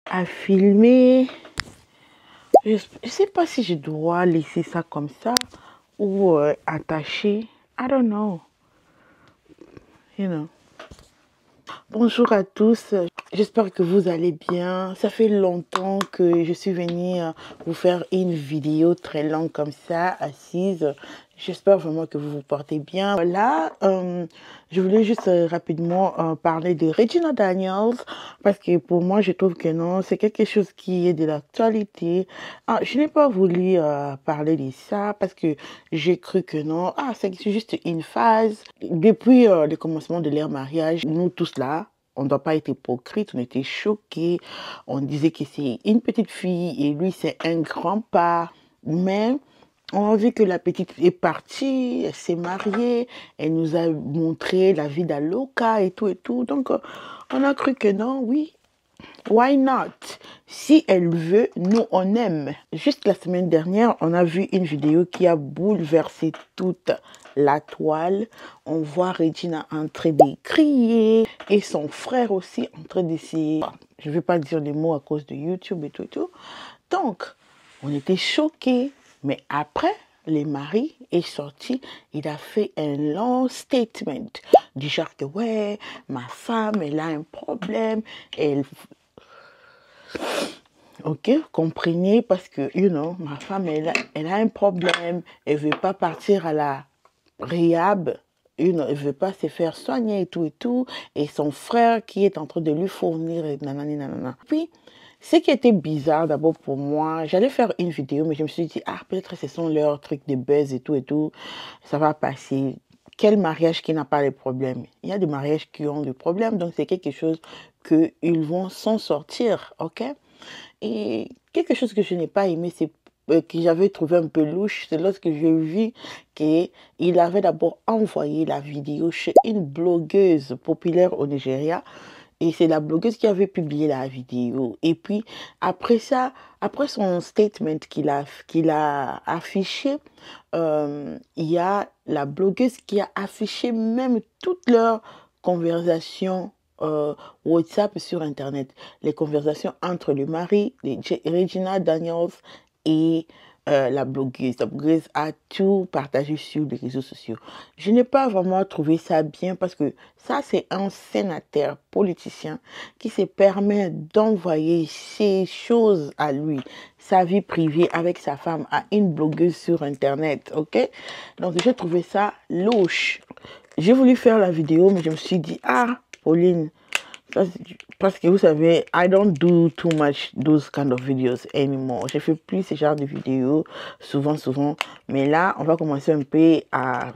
à filmer. Je ne sais pas si je dois laisser ça comme ça ou attacher. I don't know. You know. Bonjour à tous, j'espère que vous allez bien. Ça fait longtemps que je suis venue vous faire une vidéo très longue comme ça, assise. J'espère vraiment que vous vous portez bien. Là, je voulais juste rapidement parler de Regina Daniels parce que pour moi, je trouve que non, c'est quelque chose qui est de l'actualité. Je n'ai pas voulu parler de ça parce que j'ai cru que non. C'est juste une phase. Depuis le commencement de leur mariage, nous tous là, on ne doit pas être hypocrite, on était choqués. On disait que c'est une petite fille et lui, c'est un grand-père. Mais on a vu que la petite est partie, elle s'est mariée, elle nous a montré la vie d'Aloca et tout et tout. Donc, on a cru que non, oui, why not? Si elle veut, nous, on aime. Juste la semaine dernière, on a vu une vidéo qui a bouleversé toute la toile. On voit Regina en train de crier et son frère aussi en train d'essayer. Je ne vais pas dire les mots à cause de YouTube et tout et tout. Donc, on était choqués. Mais après, le mari est sorti, il a fait un long statement du genre que ouais, ma femme, elle a un problème, elle... Ok, comprenez, parce que, you know, ma femme, elle a un problème, elle ne veut pas partir à la rehab, you know, elle ne veut pas se faire soigner et tout, et son frère qui est en train de lui fournir, et nanani, nanana. Puis, ce qui était bizarre d'abord pour moi, j'allais faire une vidéo, mais je me suis dit, peut-être ce sont leurs trucs de buzz et tout, ça va passer. Quel mariage qui n'a pas de problème? Il y a des mariages qui ont des problèmes, donc c'est quelque chose qu'ils vont s'en sortir, ok? Et quelque chose que je n'ai pas aimé, c'est que j'avais trouvé un peu louche, c'est lorsque j'ai vu qu'il avait d'abord envoyé la vidéo chez une blogueuse populaire au Nigeria. Et c'est la blogueuse qui avait publié la vidéo. Et puis, après ça, après son statement qu'il a affiché, il y a la blogueuse qui a affiché même toutes leurs conversations WhatsApp sur Internet. Les conversations entre le mari, Regina Daniels et la blogueuse. La blogueuse a tout partagé sur les réseaux sociaux. Je n'ai pas vraiment trouvé ça bien parce que ça, c'est un sénateur politicien qui se permet d'envoyer ces choses à lui, sa vie privée avec sa femme, à une blogueuse sur Internet, ok? Donc, j'ai trouvé ça louche. J'ai voulu faire la vidéo, mais je me suis dit, Pauline, parce que vous savez, I don't do too much those kind of videos anymore. Je fais plus ce genre de vidéos, souvent. Mais là, on va commencer un peu à...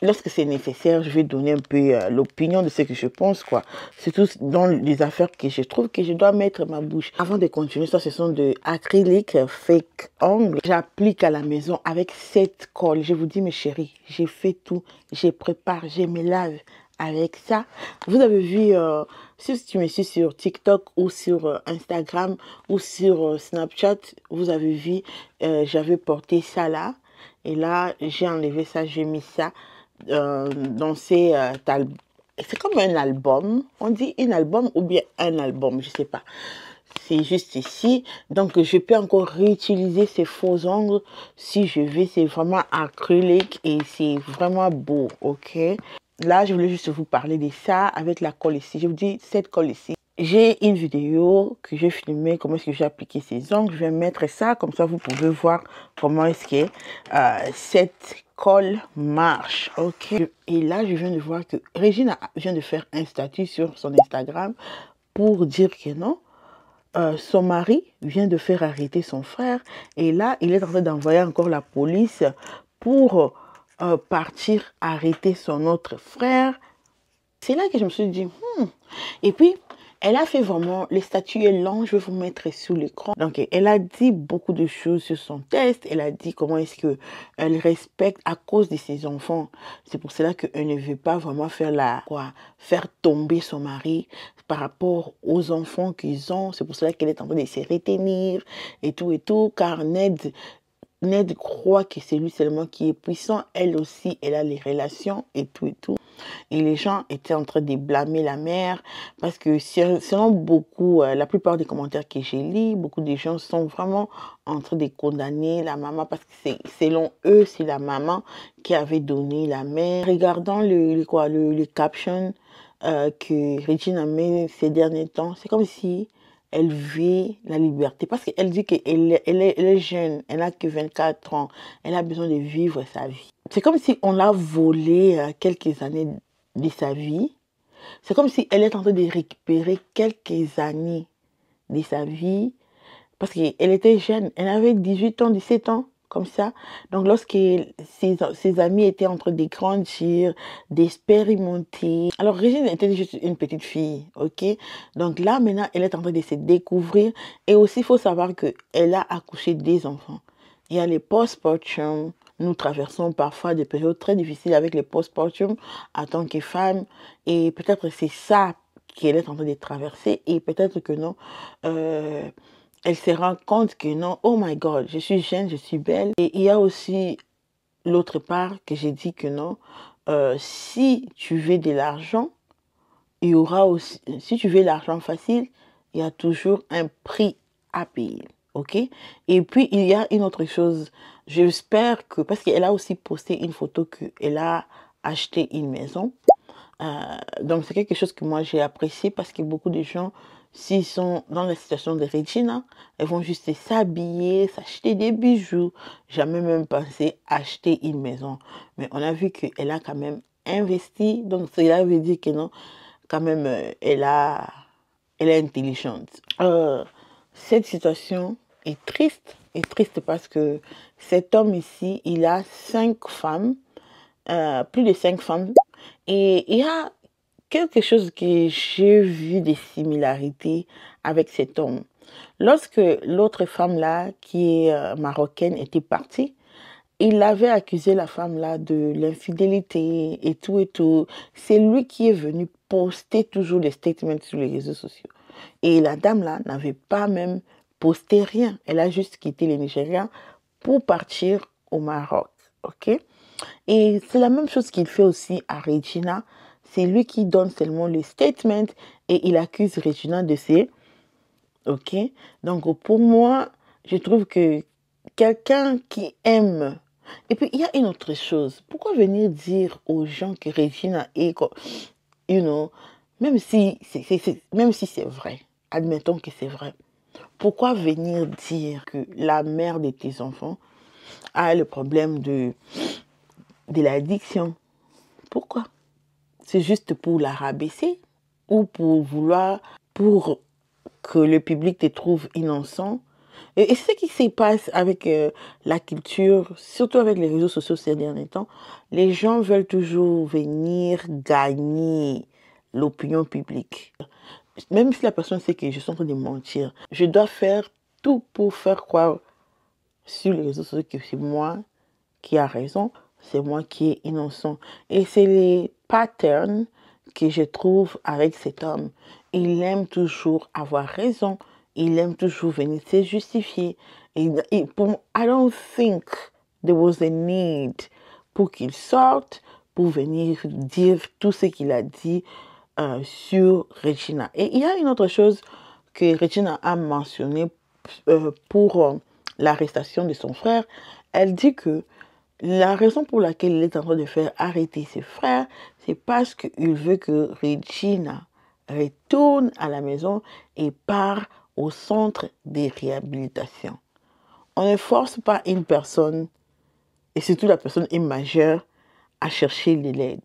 Lorsque c'est nécessaire, je vais donner un peu l'opinion de ce que je pense, quoi. Surtout dans les affaires que je trouve que je dois mettre ma bouche. Avant de continuer, ça, ce sont de acrylique fake ongles. J'applique à la maison avec cette colle. Je vous dis, mes chéris, j'ai fait tout. Je prépare, je me lave avec ça. Vous avez vu, si tu me suis sur TikTok ou sur Instagram ou sur Snapchat, vous avez vu, j'avais porté ça là. Et là, j'ai enlevé ça, j'ai mis ça dans ces... c'est comme un album. On dit un album ou bien un album, je sais pas. C'est juste ici. Donc, je peux encore réutiliser ces faux ongles si je veux. C'est vraiment acrylique et c'est vraiment beau, ok? Là, je voulais juste vous parler de ça avec la colle ici. Je vous dis, cette colle ici. J'ai une vidéo que j'ai filmée, comment est-ce que j'ai appliqué ces ongles. Je vais mettre ça, comme ça vous pouvez voir comment est-ce que cette colle marche, ok? Et là, je viens de voir que Regina vient de faire un statut sur son Instagram pour dire que non, son mari vient de faire arrêter son frère. Et là, il est en train d'envoyer encore la police pour partir arrêter son autre frère. C'est là que je me suis dit, Et puis, elle a fait vraiment, les statuts est long, je vais vous mettre sous l'écran. Donc, elle a dit beaucoup de choses sur son test. Elle a dit comment est-ce qu'elle respecte à cause de ses enfants. C'est pour cela qu'elle ne veut pas vraiment faire tomber son mari par rapport aux enfants qu'ils ont. C'est pour cela qu'elle est en train de se retenir et tout, car Ned croit que c'est lui seulement qui est puissant. Elle aussi, elle a les relations et tout. et les gens étaient en train de blâmer la mère parce que selon beaucoup, la plupart des commentaires que j'ai lus, beaucoup de gens sont vraiment en train de condamner la maman parce que selon eux, c'est la maman qui avait donné la mère. Regardant le caption que Regina met ces derniers temps, c'est comme si elle veut la liberté parce qu'elle dit qu'elle est jeune, elle n'a que 24 ans, elle a besoin de vivre sa vie. C'est comme si on l'a volé quelques années de sa vie. C'est comme si elle est en train de récupérer quelques années de sa vie parce qu'elle était jeune, elle avait 18 ans, 17 ans, comme ça. Donc, lorsque ses amis étaient en train de grandir, d'expérimenter. Alors, Régine était juste une petite fille, ok? Donc là, maintenant, elle est en train de se découvrir. Et aussi, il faut savoir qu'elle a accouché des enfants. Il y a les postpartum. Nous traversons parfois des périodes très difficiles avec les postpartum en tant que femme. Et peut-être c'est ça qu'elle est en train de traverser. Et peut-être que non. Elle se rend compte que non, oh my God, je suis jeune, je suis belle. Et il y a aussi l'autre part que j'ai dit que non, si tu veux de l'argent, il y aura aussi, si tu veux l'argent facile, il y a toujours un prix à payer, ok? Et puis, il y a une autre chose, j'espère que, parce qu'elle a aussi posté une photo qu'elle a acheté une maison. Donc, c'est quelque chose que moi, j'ai apprécié parce que beaucoup de gens, s'ils sont dans la situation de Regina, elles vont juste s'habiller, s'acheter des bijoux, jamais même penser acheter une maison. Mais on a vu qu'elle a quand même investi, donc cela veut dire que non, quand même, elle est intelligente. Cette situation est triste parce que cet homme ici, il a 5 femmes, plus de 5 femmes, et il y a quelque chose que j'ai vu des similarités avec cet homme. Lorsque l'autre femme-là, qui est marocaine, était partie, il avait accusé la femme-là de l'infidélité et tout et tout. C'est lui qui est venu poster toujours des statements sur les réseaux sociaux. Et la dame-là n'avait pas même posté rien. Elle a juste quitté le Nigeria pour partir au Maroc. Ok? Et c'est la même chose qu'il fait aussi à Regina. C'est lui qui donne seulement le statement et il accuse Regina de ces. Ok? Donc pour moi, je trouve que quelqu'un qui aime. Et puis il y a une autre chose. Pourquoi venir dire aux gens que Regina est, you know, même si c'est vrai, admettons que c'est vrai. Pourquoi venir dire que la mère de tes enfants a le problème de l'addiction? Pourquoi? C'est juste pour la rabaisser ou pour pour que le public te trouve innocent? Et c'est ce qui se passe avec la culture, surtout avec les réseaux sociaux ces derniers temps. Les gens veulent toujours venir gagner l'opinion publique. Même si la personne sait que je suis en train de mentir, je dois faire tout pour faire croire sur les réseaux sociaux que c'est moi qui a raison, c'est moi qui est innocent. Et c'est les patterns que je trouve avec cet homme. Il aime toujours avoir raison. Il aime toujours venir se justifier. I don't think there was a need pour qu'il sorte, pour venir dire tout ce qu'il a dit sur Regina. Et il y a une autre chose que Regina a mentionné pour l'arrestation de son frère. Elle dit que la raison pour laquelle il est en train de faire arrêter ses frères, c'est parce qu'il veut que Regina retourne à la maison et part au centre de réhabilitation. On ne force pas une personne, et surtout la personne est majeure, à chercher de l'aide.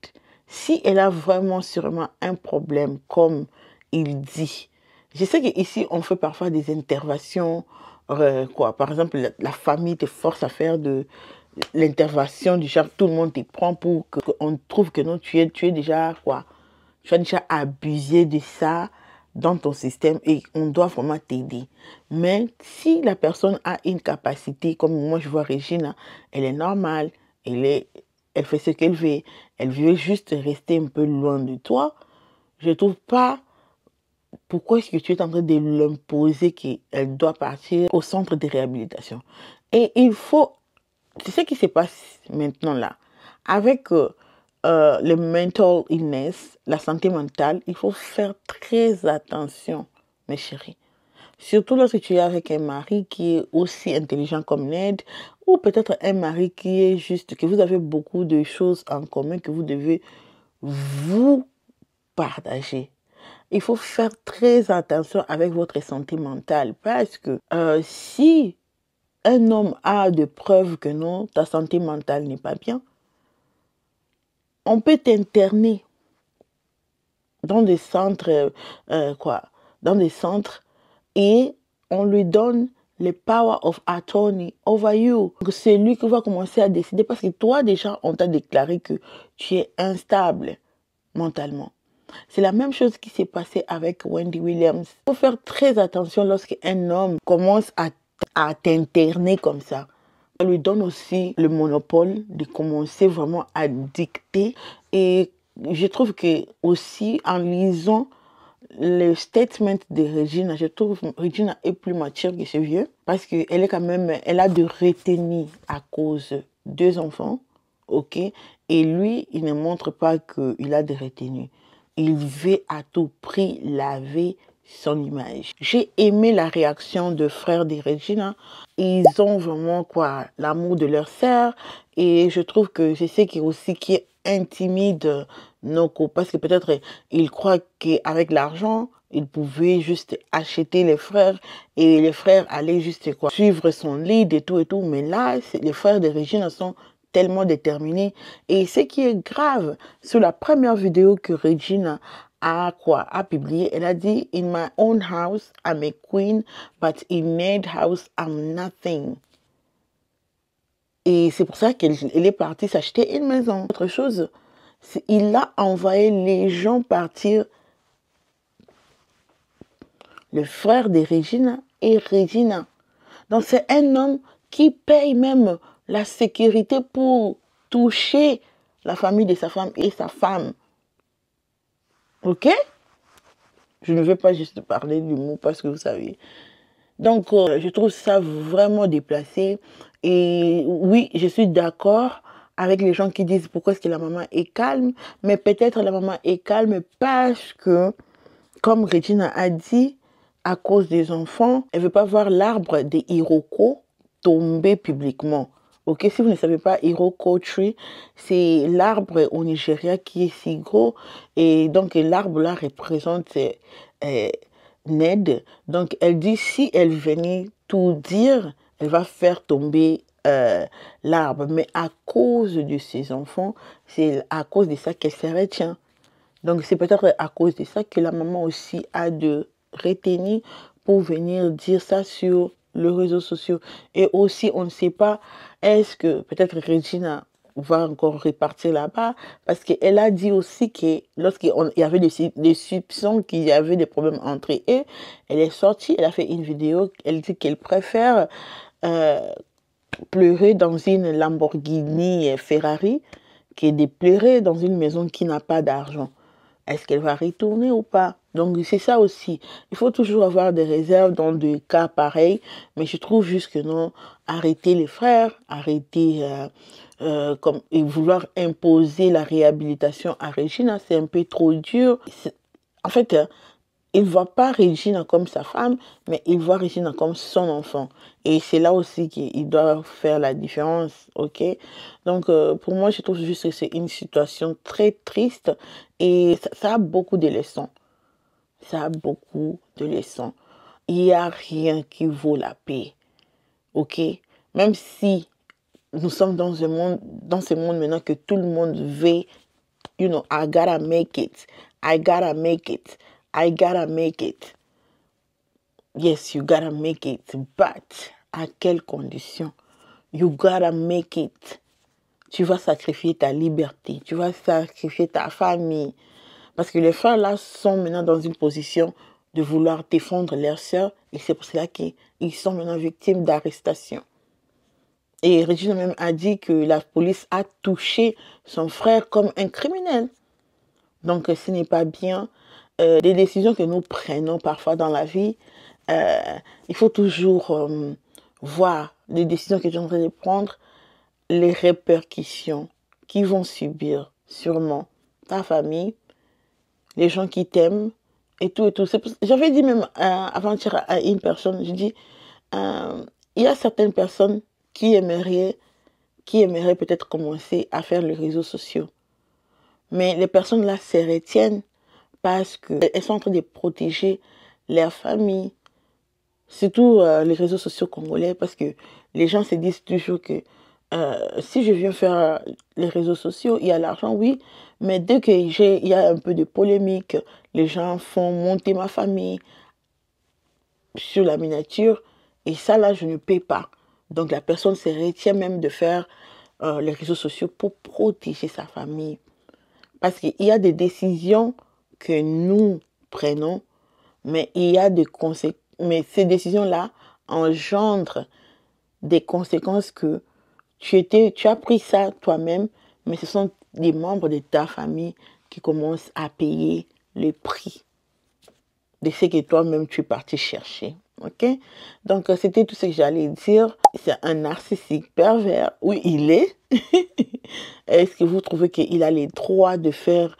Si elle a vraiment sûrement un problème, comme il dit, je sais qu'ici on fait parfois des interventions, par exemple la famille te force à faire de l'intervention du genre, tout le monde te prend pour qu'on trouve que non, tu es déjà tu as déjà abusé de ça dans ton système et on doit vraiment t'aider. Mais si la personne a une capacité, comme moi je vois Regina, elle est normale, elle fait ce qu'elle veut, elle veut juste rester un peu loin de toi, je ne trouve pas pourquoi est-ce que tu es en train de l'imposer qu'elle doit partir au centre de réhabilitation. Et il faut, c'est ce qui se passe maintenant là, avec le mental illness, la santé mentale, il faut faire très attention, mes chéris. Surtout lorsque tu es avec un mari qui est aussi intelligent comme Ned, ou peut-être un mari qui est juste, que vous avez beaucoup de choses en commun que vous devez vous partager. Il faut faire très attention avec votre santé mentale parce que si un homme a de preuves que non, ta santé mentale n'est pas bien, on peut t'interner dans des centres, dans des centres et on lui donne le power of attorney over you. C'est lui qui va commencer à décider parce que toi déjà, on t'a déclaré que tu es instable mentalement. C'est la même chose qui s'est passé avec Wendy Williams. Il faut faire très attention lorsqu'un homme commence à t'interner comme ça. On lui donne aussi le monopole de commencer vraiment à dicter. Et je trouve que aussi en lisant le statement de Regina, je trouve que Regina est plus mature que ce vieux parce qu'elle est quand même, elle a de retenue à cause de 2 enfants, ok? Et lui, il ne montre pas qu'il a de retenue. Il veut à tout prix laver son image. J'ai aimé la réaction de frères de Regina. Ils ont vraiment l'amour de leur sœur et je trouve que c'est ce qui intimide Noko parce que peut-être ils croient qu'avec l'argent ils pouvaient juste acheter les frères et les frères allaient juste suivre son lead et tout mais là les frères de Regina sont tellement déterminés et ce qui est grave sur la première vidéo que Regina a publié, elle a dit in my own house I'm a queen but in Ned's house I'm nothing. Et c'est pour ça qu'elle est partie s'acheter une maison. Autre chose, il a envoyé les gens partir, le frère de Regina et Regina. Donc c'est un homme qui paye même la sécurité pour toucher la famille de sa femme et sa femme. Ok? Je ne veux pas juste parler du mot parce que vous savez. Donc, je trouve ça vraiment déplacé. Et oui, je suis d'accord avec les gens qui disent pourquoi est-ce que la maman est calme. Mais peut-être la maman est calme parce que, comme Regina a dit, à cause des enfants, elle ne veut pas voir l'arbre des Iroko tomber publiquement. Ok, si vous ne savez pas, Iroko Tree, c'est l'arbre au Nigeria qui est si gros. Et donc, l'arbre là représente Ned. Donc, elle dit si elle venait tout dire, elle va faire tomber l'arbre. Mais à cause de ses enfants, c'est à cause de ça qu'elle se retient. Donc, c'est peut-être à cause de ça que la maman aussi a de retenir pour venir dire ça sur les réseaux sociaux. Et aussi, on ne sait pas, est-ce que peut-être Regina va encore repartir là-bas parce qu'elle a dit aussi que lorsqu'il y avait des soupçons qu'il y avait des problèmes entre eux, elle est sortie, elle a fait une vidéo, elle dit qu'elle préfère pleurer dans une Lamborghini Ferrari que de pleurer dans une maison qui n'a pas d'argent. Est-ce qu'elle va retourner ou pas? Donc c'est ça aussi. Il faut toujours avoir des réserves dans des cas pareils. Mais je trouve juste que non, arrêter les frères, arrêter et vouloir imposer la réhabilitation à Regina, c'est un peu trop dur. En fait, il ne voit pas Regina comme sa femme, mais il voit Regina comme son enfant. Et c'est là aussi qu'il doit faire la différence, ok? Donc, pour moi, je trouve juste que c'est une situation très triste et ça a beaucoup de leçons. Ça a beaucoup de leçons. Il n'y a rien qui vaut la paix, ok? Même si nous sommes dans ce monde maintenant que tout le monde veut, you know, I gotta make it. I gotta make it. I gotta make it. Yes, you gotta make it. But, à quelles conditions? You gotta make it. Tu vas sacrifier ta liberté. Tu vas sacrifier ta famille. Parce que les frères là sont maintenant dans une position de vouloir défendre leurs sœurs. Et c'est pour cela qu'ils sont maintenant victimes d'arrestation. Et Regina même a dit que la police a touché son frère comme un criminel. Donc ce n'est pas bien. Des décisions que nous prenons parfois dans la vie, il faut toujours voir les décisions que tu es en train de prendre, les répercussions qu'ils vont subir sûrement ta famille, les gens qui t'aiment et tout et tout. J'avais dit même avant-hier à une personne, je dis, il y a certaines personnes qui aimeraient peut-être commencer à faire les réseaux sociaux. Mais les personnes là se retiennent parce qu'elles sont en train de protéger leur famille, surtout les réseaux sociaux congolais, parce que les gens se disent toujours que si je viens faire les réseaux sociaux, il y a l'argent, oui, mais dès qu'il y a un peu de polémique, les gens font monter ma famille sur la miniature, et ça là, je ne paie pas. Donc la personne se retient même de faire les réseaux sociaux pour protéger sa famille. Parce qu'il y a des décisions que nous prenons, mais il y a des conséquences. Mais ces décisions-là engendrent des conséquences que tu as pris ça toi-même, mais ce sont des membres de ta famille qui commencent à payer le prix de ce que toi-même tu es parti chercher. Ok? Donc, c'était tout ce que j'allais dire. C'est un narcissique pervers. Oui, il est. Est-ce que vous trouvez qu'il a les droits de faire